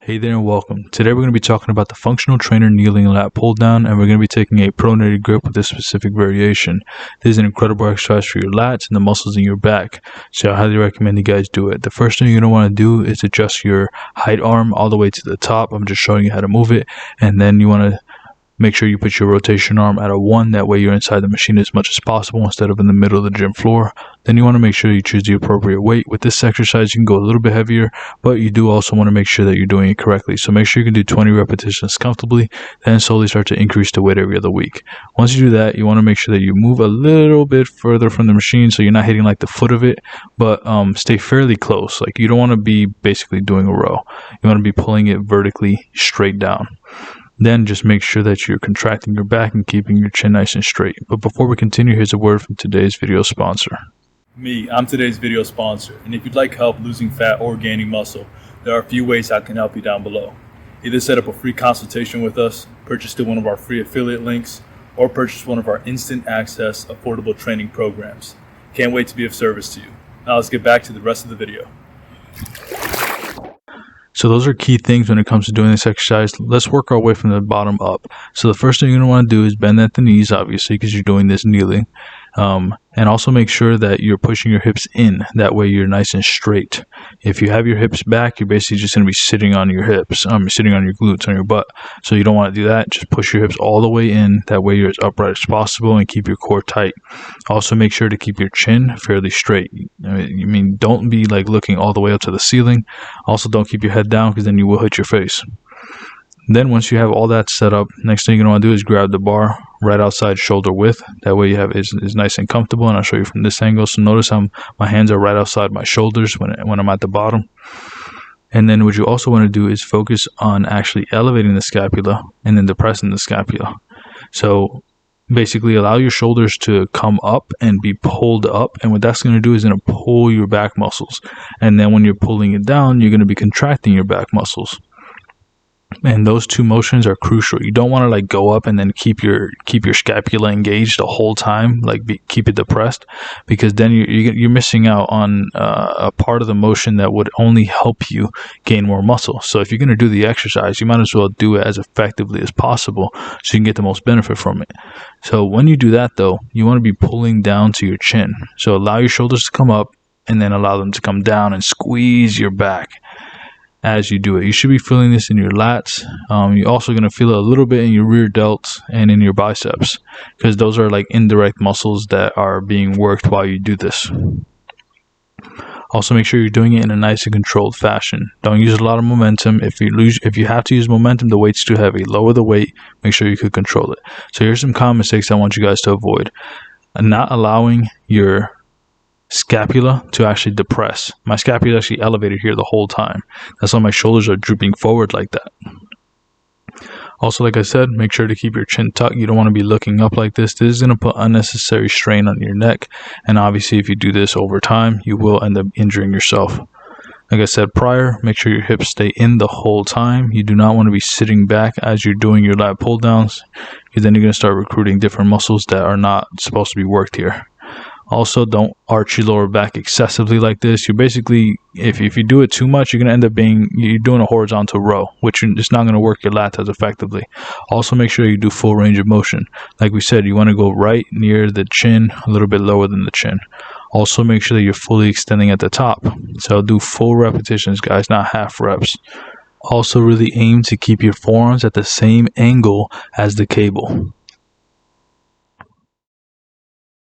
Hey there and welcome. Today we're going to be talking about the functional trainer kneeling lat pull down, and we're going to be taking a pronated grip with this specific variation. This is an incredible exercise for your lats and the muscles in your back, so I highly recommend you guys do it. The first thing you're going to want to do is adjust your height arm all the way to the top. I'm just showing you how to move it, and then you want to make sure you put your rotation arm at a 1. That way you're inside the machine as much as possible instead of in the middle of the gym floor. Then you want to make sure you choose the appropriate weight. With this exercise, you can go a little bit heavier, but you do also want to make sure that you're doing it correctly. So make sure you can do 20 repetitions comfortably, then slowly start to increase the weight every other week. Once you do that, you want to make sure that you move a little bit further from the machine so you're not hitting like the foot of it, but stay fairly close. Like, you don't want to be basically doing a row. You want to be pulling it vertically straight down. Then just make sure that you're contracting your back and keeping your chin nice and straight. But before we continue, here's a word from today's video sponsor. I'm today's video sponsor, and if you'd like help losing fat or gaining muscle, there are a few ways I can help you down below. Either set up a free consultation with us, purchase through one of our free affiliate links, or purchase one of our instant access affordable training programs. Can't wait to be of service to you. Now let's get back to the rest of the video. So those are key things when it comes to doing this exercise. Let's work our way from the bottom up. So the first thing you're going to want to do is bend at the knees, obviously, because you're doing this kneeling. And also make sure that you're pushing your hips in. That way you're nice and straight. If you have your hips back, you're basically just going to be sitting on your hips, sitting on your glutes, on your butt. So you don't want to do that. Just push your hips all the way in. That way you're as upright as possible and keep your core tight. Also make sure to keep your chin fairly straight. Don't be like looking all the way up to the ceiling. Also don't keep your head down, because then you will hit your face. Then once you have all that set up, next thing you're going to want to do is grab the bar right outside shoulder width. That way you have is nice and comfortable, and I'll show you from this angle. So notice how my hands are right outside my shoulders when I'm at the bottom. And then what you also want to do is focus on actually elevating the scapula and then depressing the scapula. So basically allow your shoulders to come up and be pulled up, and what that's going to do is going to pull your back muscles. And then when you're pulling it down, you're going to be contracting your back muscles. And those two motions are crucial. You don't want to like go up and then keep your scapula engaged the whole time, keep it depressed, because then you're missing out on a part of the motion that would only help you gain more muscle. So if you're going to do the exercise, you might as well do it as effectively as possible so you can get the most benefit from it. So when you do that though, you want to be pulling down to your chin. So allow your shoulders to come up and then allow them to come down, and squeeze your back as you do it. You should be feeling this in your lats. You're also going to feel it a little bit in your rear delts and in your biceps, because those are like indirect muscles that are being worked while you do this. Also make sure you're doing it in a nice and controlled fashion. Don't use a lot of momentum. If you have to use momentum, the weight's too heavy. Lower the weight. Make sure you could control it. So here's some common mistakes I want you guys to avoid. Not allowing your scapula to actually depress. My scapula is actually elevated here the whole time. That's why my shoulders are drooping forward like that. Also, like I said, make sure to keep your chin tucked. You don't want to be looking up like this. This is going to put unnecessary strain on your neck, and obviously if you do this over time, you will end up injuring yourself. Like I said prior, make sure your hips stay in the whole time. You do not want to be sitting back as you're doing your lat pull downs, because then you're going to start recruiting different muscles that are not supposed to be worked here. Also, don't arch your lower back excessively like this. You're basically, if you do it too much, you're going to end up you're doing a horizontal row, which is not going to work your lats as effectively. Also, make sure you do full range of motion. Like we said, you want to go right near the chin, a little bit lower than the chin. Also, make sure that you're fully extending at the top. So do full repetitions, guys, not half reps. Also, really aim to keep your forearms at the same angle as the cable.